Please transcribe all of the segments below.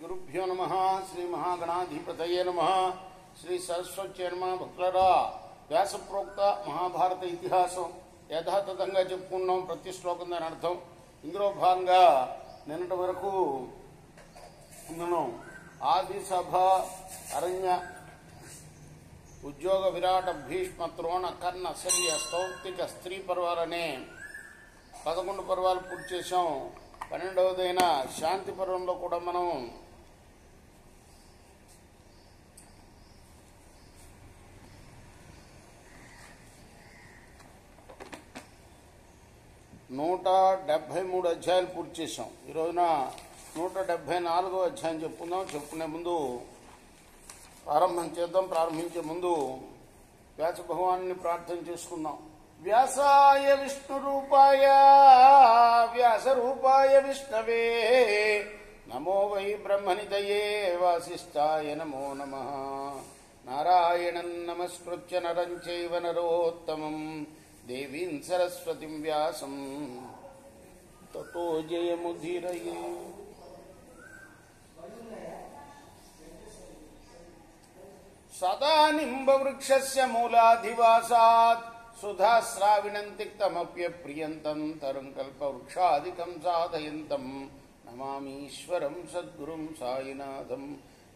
గురుభ్యో నమః. శ్రీ మహాగణాధిపతయే నమః. శ్రీ సరస్వత్యై నమః. భక్తులారా, వ్యాసప్రోక్త మహాభారత ఇతిహాసం యథాతథంగా చెప్పుకున్నాం. ప్రతి శ్లోకం దాని అర్థం. ఇందులో భాగంగా నిన్నటి వరకు మనం ఆది సభ, అరణ్య, ఉద్యోగ, విరాట, భీష్మ, ద్రోణ, కర్ణ, శల్య, సౌప్తిక, స్త్రీ పర్వాలనే 11 పర్వాలు పూర్తి చేశాం. 12వదైన శాంతి పర్వంలో కూడా మనం నూట 73 అధ్యాయాలు పూర్తి చేశాం. ఈ రోజున 174వ అధ్యాయం చెప్పుకుందాం. చెప్పుకునే ముందు ప్రారంభించే ముందు వ్యాస భగవాన్ని ప్రార్థన చేసుకుందాం. వ్యాసాయ విష్ణురూపాయ వ్యాసరూపాయ విష్ణవే నమో వై బ్రహ్మనిదయే వాసిష్ఠాయ నమో నమః. నారాయణం నమస్కృత్య నరం చైవ నరోత్తమం దేవీం సరస్వతిం వ్యాసం తతో జయముదీరయే. సదా నింబవృక్షస్య మూలాధివాసాత్ సుధాస్రావిణం తిక్తమప్యప్రియంతం తరం కల్పవృక్షాదికం సాధయంతం నమామీశ్వరం సద్గురుం సాయినాథం.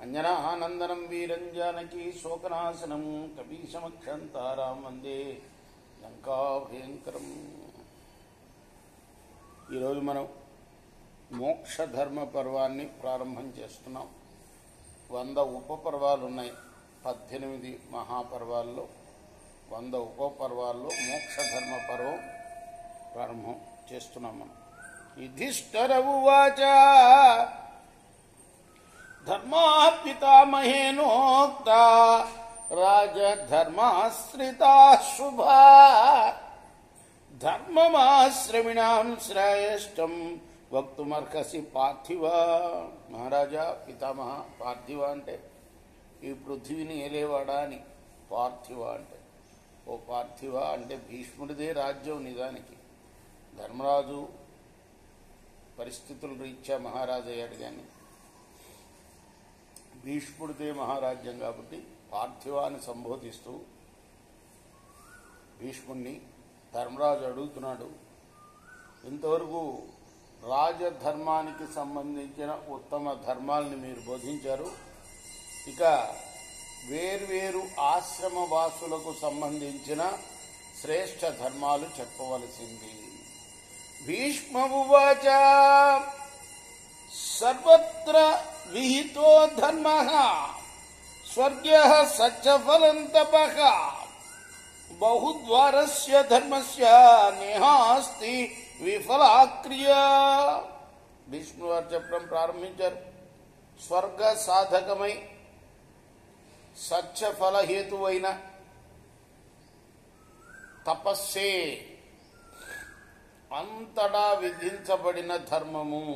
అంజనానందనం వీరం జానకీ శోకనాశనం కపీశమక్షం తారాం వందే లంకాభయంకరం. ఈరోజు మనం మోక్షధర్మ పర్వాన్ని ప్రారంభం చేస్తున్నాం. 100 ఉపపర్వాలు ఉన్నాయి. 18 మహాపర్వాల్లో 100 ఉపపర్వాల్లో మోక్షధర్మ పర్వం ప్రారంభం చేస్తున్నాం మనం. యుధిష్ఠిర ఉవాచ ధర్మా పితామహేనోక్త రాజధర్మాశ్రితా శుభా ధర్మమాశ్రమిణాం శ్రేష్టం వక్తుమర్హసి పార్థివ. మహారాజా, పితామహ, పార్థివ అంటే ఈ పృథ్వీని ఏలేవాడా అని. పార్థివ అంటే, ఓ పార్థివ అంటే భీష్ముడిదే రాజ్యం నిజానికి. ధర్మరాజు పరిస్థితుల రీత్యా మహారాజు అయ్యాడు, కానీ భీష్ముడిదే మహారాజ్యం కాబట్టి పార్థివాన్ని సంబోధిస్తూ భీష్ముడిని ధర్మరాజు అడుగుతున్నాడు. ఇంతవరకు రాజధర్మానికి సంబంధించిన ఉత్తమ ధర్మాలని మీరు బోధించారు. ఇక వేర్వేరు ఆశ్రమవాసులకు సంబంధించిన శ్రేష్ఠ ధర్మాలు చెప్పవలసింది. భీష్మ ఉవాచ సర్వత్ర విహితో ధర్మః స్వర్గ్యః సత్యఫలం తపః బహుద్వారస్య ధర్మస్య నేహాస్తి విఫలాక్రియ. భీష్ముడు వారు చెప్పడం ప్రారంభించారు. స్వర్గ సాధకమై సత్యఫలహేతువైన తపస్సే అంతటా విధించబడిన ధర్మము.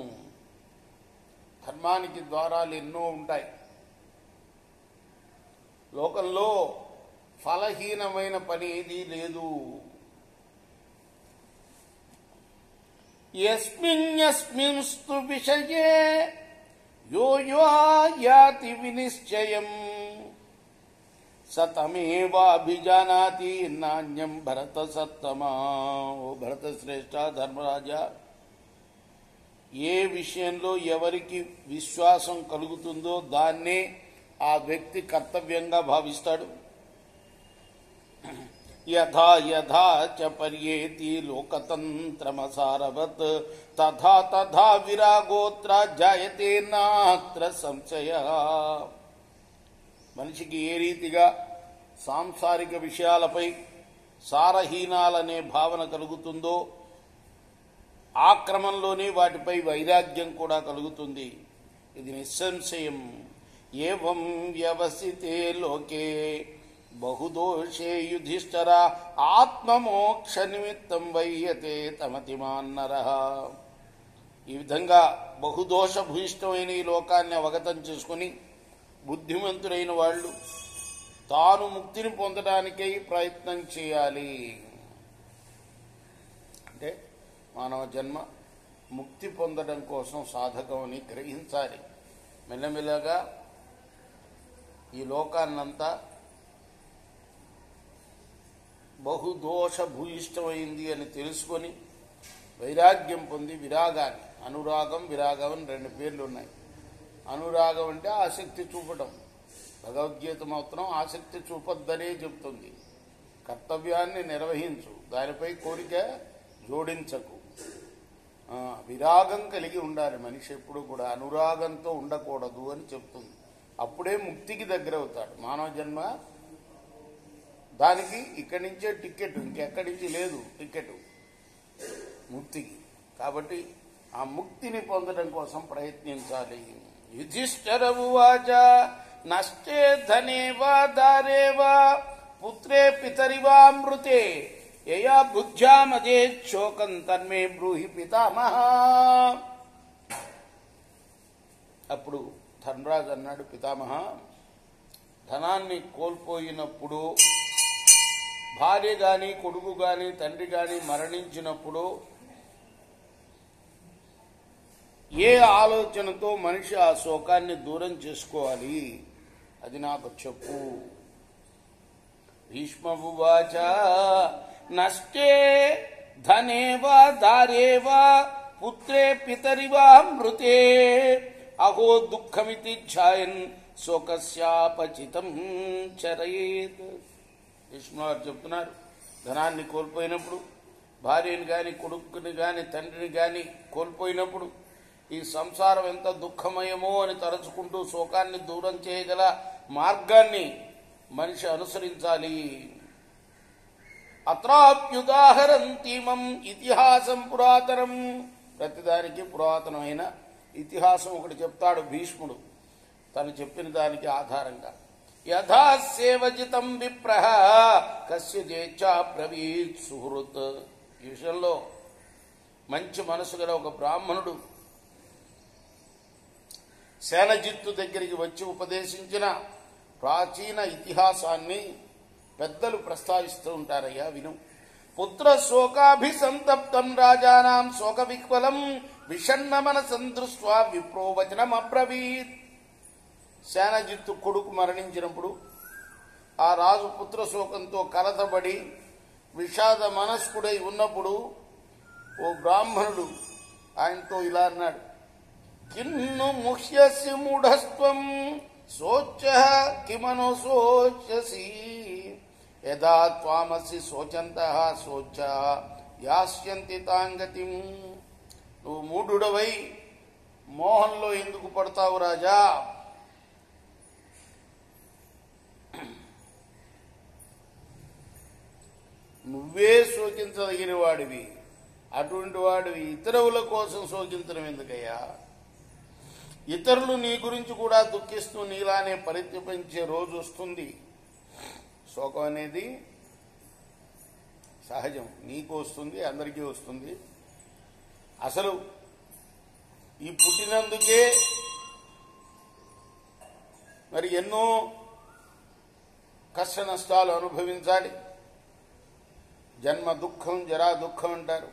ధర్మానికి ద్వారాలు ఎన్నో ఉంటాయి. లోకంలో ఫలహీనమైన పని ఏదీ లేదు. యస్మిన్యస్మిన్స్తు విషయే యో యాతి వినిశ్చయం సతమేవాభిజానాతి నాణ్యం భరత సత్తమా. ఓ భరత శ్రేష్ఠ, ధర్మరాజా, ఏ విషయంలో ఎవరికి విశ్వాసం కలుగుతుందో దాన్నే ఆ వ్యక్తి కర్తవ్యంగా భావిస్తాడు. యథా యథా చ పర్యేతి లోకతంత్రమసారవత్ తథా తథా విరాగోత్ర జాయతే నాత్ర సంశయః. మనిషికి ఏ రీతిగా సాంసారిక విషయాలపై సారహీనాలనే భావన కలుగుతుందో ఆ క్రమంలోనే వాటిపై వైరాగ్యం కూడా కలుగుతుంది. ఇది నిస్సంశయం. ఏవం వ్యవసితే లోకే బహుదోషే యుధిష్ఠిర ఆత్మమోక్ష నిమిత్తం వయ్యతే తమతిమాన్ నరః. ఈ విధంగా బహుదోషభూయిష్టమైన ఈ లోకాన్ని అవగతం చేసుకుని బుద్ధిమంతుడైన వాళ్ళు తాను ముక్తిని పొందడానికై ప్రయత్నం చేయాలి. అంటే మానవ జన్మ ముక్తి పొందడం కోసం సాధకం అని గ్రహించాలి. మెల్లమెల్లగా ఈ లోకాన్నంతా బహుదోష భూయిష్టమైంది అని తెలుసుకొని వైరాగ్యం పొంది విరాగాన్ని, అనురాగం విరాగం అని రెండు పేర్లు ఉన్నాయి. అనురాగం అంటే ఆసక్తి చూపటం. భగవద్గీత మాత్రం ఆసక్తి చూపొద్దనే చెప్తుంది. కర్తవ్యాన్ని నిర్వహించు, దానిపై కోరిక జోడించకు. విరాగం కలిగి ఉండాలి మనిషి ఎప్పుడు కూడా, అనురాగంతో ఉండకూడదు అని చెప్తుంది. అప్పుడే ముక్తికి దగ్గర అవుతాడు. మానవ జన్మ దానికి ఇక్కడి నుంచే టికెట్, ఇంకెక్కడి నుంచి లేదు టికెట్ ముక్తికి. కాబట్టి ఆ ముక్తిని పొందడం కోసం ప్రయత్నించాలి. యుధిష్ఠిర ఉవాచ నష్టే ధనే వా దారే వా పుత్రే పితరివా మృతే యయా బుద్ధ్యామదే శోకం తన్మే బ్రూహి పితామహ. అప్పుడు ధర్మరాజు అన్నాడు, పితామహ, ధనాన్ని కోల్పోయినప్పుడు, భార్య గాని కొడుకు గాని తండ్రి గాని మరణించినప్పుడు ఏ ఆలోచనతో మనిషి ఆ శోకాన్ని దూరం చేసుకోవాలి, అది నాకు చెప్పు. భీష్మవువాచ నష్టే ధనేవా దారేవా పుత్రే పితరివా మృతే అహో దుఃఖమితి ఛాయన్ శోకస్యాపచితం చరయేత్. భీష్ముడు చెప్తున్నారు, ధనాన్ని కోల్పోయినప్పుడు, భార్యని గాని కొడుకుని గాని తండ్రిని గాని కోల్పోయినప్పుడు ఈ సంసారం ఎంత దుఃఖమయమో అని తలుచుకుంటూ శోకాన్ని దూరం చేయగల మార్గాన్ని మనిషి అనుసరించాలి. అత్రాప్యుదాహరంతిమం ఇతిహాసం పురాతనం. ప్రతిదానికి పురాతనమైన ఇతిహాసం ఒకటి చెప్తాడు భీష్ముడు తను చెప్పిన దానికి ఆధారంగా. యథా సేవజితం విప్రః కస్య జేచ్ఛా బ్రవీత్ సుహృత్. ఈ విషయంలో మంచి మనసు గల ఒక బ్రాహ్మణుడు సేనజిత్తు దగ్గరికి వచ్చి ఉపదేశించిన ప్రాచీన ఇతిహాసాన్ని పెద్దలు ప్రస్తావిస్తూ ఉంటారయ్యా, విను. పుత్ర శోకాభిసంతప్తం రాజానాం శోక విహ్వలం విషన్న మనసం దృష్ట్వా విప్రో వచనం అబ్రవీత్. సేనజిత్తు కొడుకు మరణించినప్పుడు ఆ రాజు పుత్రశోకంతో కలతబడి విషాద మనస్కుడై ఉన్నప్పుడు ఓ బ్రాహ్మణుడు ఆయనతో ఇలా అన్నాడు, కిన్ను ముహ్యసి మూఢస్త్వం శోచ్యః కిమను శోచ్యసి యదా త్వామసి శోచంతః శోచ్య యాస్యంతి తాంగతిం. నువ్వు మూఢుడవై మోహంలో ఎందుకు పడతావు రాజా? నువ్వే శోకించదగిన వాడివి, అటువంటి వాడివి ఇతరుల కోసం శోకించడం ఎందుకయ్యా? ఇతరులు నీ గురించి కూడా దుఃఖిస్తూ నీలానే పరితపించే రోజు వస్తుంది. శోకం అనేది సహజం, నీకు వస్తుంది, అందరికీ వస్తుంది. అసలు ఈ పుట్టినందుకే మరి ఎన్నో కష్ట నష్టాలు అనుభవించాలి. జన్మ దుఃఖం, జరా దుఃఖం అంటారు.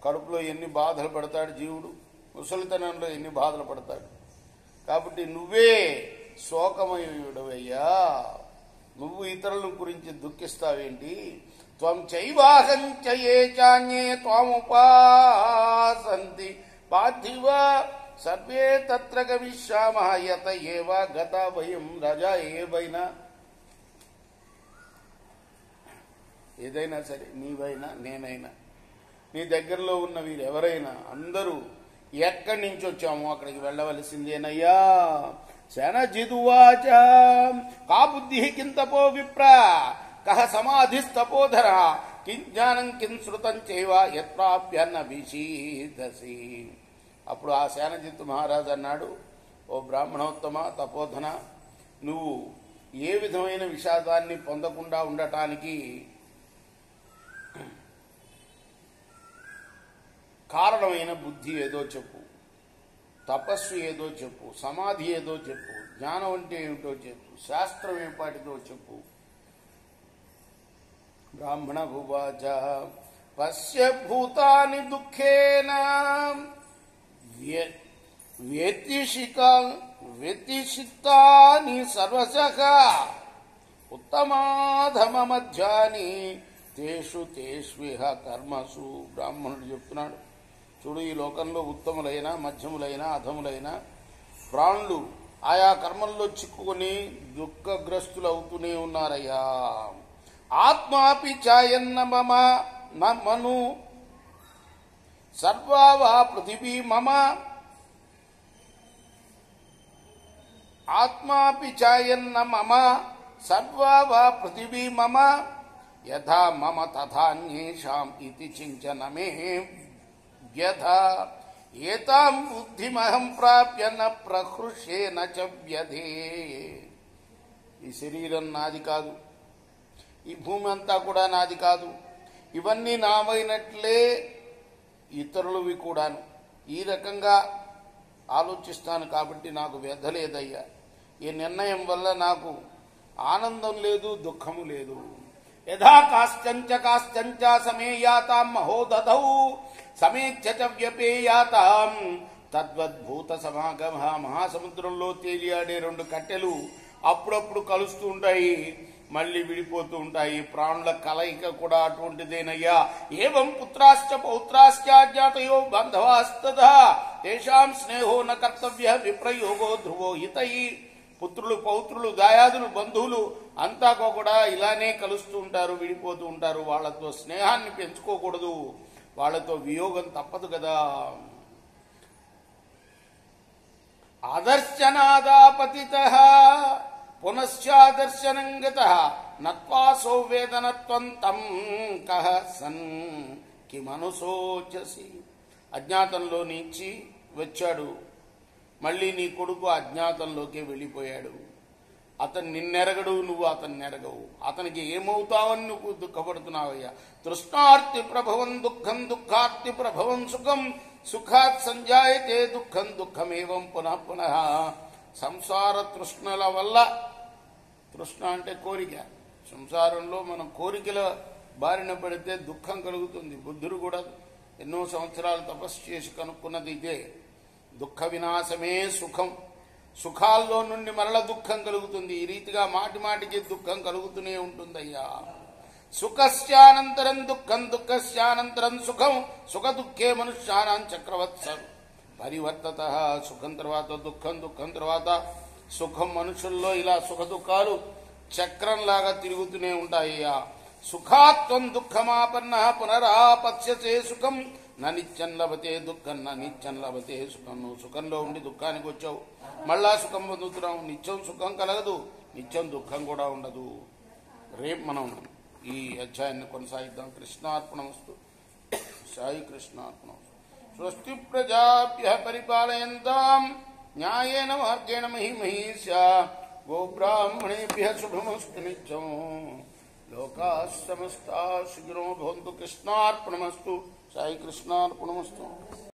కడుపులో ఎన్ని బాధలు పడతాడు జీవుడు, ముసలితనంలో ఎన్ని బాధలు పడతాడు. కాబట్టి నువ్వే శోకమయుడవయ్యా, నువ్వు ఇతరుల గురించి దుఃఖిస్తావేంటి? త్వం చైవాహం చయే చాన్యే త్వాముపాసంతి పార్థివ సర్వే తత్ర గమిష్యామః యత ఏవ గతా భయం. రాజా, ఏదైనా సరే, నీవైనా నేనైనా నీ దగ్గరలో ఉన్న వీరెవరైనా అందరూ ఎక్కడి నుంచి వచ్చామో అక్కడికి వెళ్ళవలసిందేనయ్యా. సేనజిదువాచ కా బుద్ధి కిం తపో విప్ర కహ సమాధిస్తపోధర కిం జ్ఞానం కిం శృతం చైవ యత్ప్రాప్యన్న విషీదసి. అప్పుడు ఆ సేనజిత్తు మహారాజు అన్నాడు, ఓ బ్రాహ్మణోత్తమ తపోధన, నువ్వు ఏ విధమైన విషాదాన్ని పొందకుండా ఉండటానికి కారణమైన బుద్ధి ఏదో చెప్పు, తపస్సు ఏదో చెప్పు, సమాధి ఏదో చెప్పు, జ్ఞానం అంటే ఏమిటో చెప్పు, శాస్త్రం ఏపాటిదో చెప్పు. బ్రాహ్మణ భువాచ పశ్య భూతాని దుఃఖేన వ్యతిషిత్తాని సర్వశః ఉత్తమాధమమధ్యాని తేషు తేష్విహ కర్మసు. బ్రాహ్మణుడు చెప్తున్నాడు, చూడు, ఈ లోకంలో ఉత్తములైన, మధ్యములైన, అధములైన ప్రాణులు ఆయా కర్మల్లో చిక్కుకొని దుఃఖగ్రస్తులు అవుతూనే ఉన్నారయ్యా. ఆత్మాపి చాయన్న మమ మను సర్వా పృథివీ మమ. ఆత్మాపి చాయన్న మమ సర్వా పృథివీ మమ యథా మమ తథాన్యేషాం ఇతి చించనమే వ్యథ. ఏతాం బుద్ధిమహం ప్రాప్య న ప్రహృష్యే న చ వ్యధే. ఈ శరీరం నాది కాదు, ఈ భూమి అంతా కూడా నాది కాదు, ఇవన్నీ నావైనట్లే ఇతరులవి కూడాను. ఈ రకంగా ఆలోచిస్తాను కాబట్టి నాకు వ్యధ లేదయ్యా. ఈ నిర్ణయం వల్ల నాకు ఆనందం లేదు, దుఃఖము లేదు. యథా కాశ్చంచ కాశ్చంచ సమేయాతాం మహోదధౌ సమేచ్ఛ చ వ్యపేయాతాం తద్వద్భూత సమాగమ. మహాసముద్రంలో తేలియాడే రెండు కట్టెలు అప్పుడప్పుడు కలుస్తూ ఉంటాయి, మళ్ళీ విడిపోతూ ఉంటాయి. ప్రాణుల కలయిక కూడా అటువంటిదేనయ్యా. ఏవం పుత్రాశ్చ పౌత్రాశ్చ జ్ఞాతయో బాంధవాస్తథా తేషాం స్నేహో న కర్తవ్య విప్రయోగో ధ్రువో హితై. పుత్రులు, పౌత్రులు, దాయాదులు, బంధువులు అంతా కూడా ఇలానే కలుస్తూ ఉంటారు, విడిపోతూ ఉంటారు. వాళ్లతో స్నేహాన్ని పెంచుకోకూడదు, వాళ్లతో వియోగం తప్పదు కదా. ఆదర్శనాదాపతితః పునశ్చాదర్శనం గతః నత్వాసో వేదనత్వం తం కః సన్ కిమనుశోచసి. అజ్ఞాతంలో నుంచి వచ్చాడు, మళ్ళీ నీ కొడుకు అజ్ఞాతంలోకి వెళ్ళిపోయాడు. అతను నిన్నెరగడు, నువ్వు అతన్ని ఎరగవు. అతనికి ఏమవుతావని నువ్వు దుఃఖపడుతున్నావయ్యా. తృష్ణార్తి ప్రభవం దుఃఖం దుఃఖార్తి ప్రభవం సుఖం సుఖాత్ సంజాయతే దుఃఖం దుఃఖమేవం పునః పునః. సంసార తృష్ణల వల్ల, తృష్ణ అంటే కోరిక, సంసారంలో మనం కోరికల బారిన పడితే దుఃఖం కలుగుతుంది. బుద్ధుడు కూడా ఎన్నో సంవత్సరాలు తపస్సు చేసి కనుక్కున్నది ఇదే. దుఃఖ వినాశమే సుఖం. సుఖాల్లో నుండి మరల దుఃఖం కలుగుతుంది. ఈ రీతిగా మాటి మాటికి దుఃఖం కలుగుతూనే ఉంటుందయ్యా. సుఖస్యానంతరం దుఃఖం దుఃఖస్యానంతరం సుఖం సుఖ దుఃఖే మనుష్యానాం చక్రవత్సరు పరివర్తత. సుఖం తర్వాత దుఃఖం, దుఃఖం తర్వాత సుఖం. మనుషుల్లో ఇలా సుఖ దుఃఖాలు చక్రంలాగా తిరుగుతూనే ఉంటాయ్యా. సుఖాత్వం దుఃఖమాపన్న పునరాపత్స్యతే సుఖం నిత్యం లభతే దుఃఖం నిత్యం లభతే సుఖం. నువ్వు సుఖంలో ఉండి దుఃఖానికి వచ్చావు, మళ్ళా సుఖం పొందుతున్నావు. నిత్యం సుఖం కలగదు, నిత్యం దుఃఖం కూడా ఉండదు. రేపు మనం ఈ అధ్యాయాన్ని కొనసాగిద్దాం. కృష్ణార్పణమస్తు. సాయి కృష్ణార్పణమస్తు. స్వస్తి ప్రజాభ్యః పరిపాలయంతాం న్యాయేన మార్గేణ మహిమహీషా గోబ్రాహ్మణేభ్యః శుభమస్తు నిత్యం. లోకాః సమస్తాః సుఖినో భవంతు. కృష్ణార్పణమస్తు. సాయి కృష్ణార్పణమస్తు.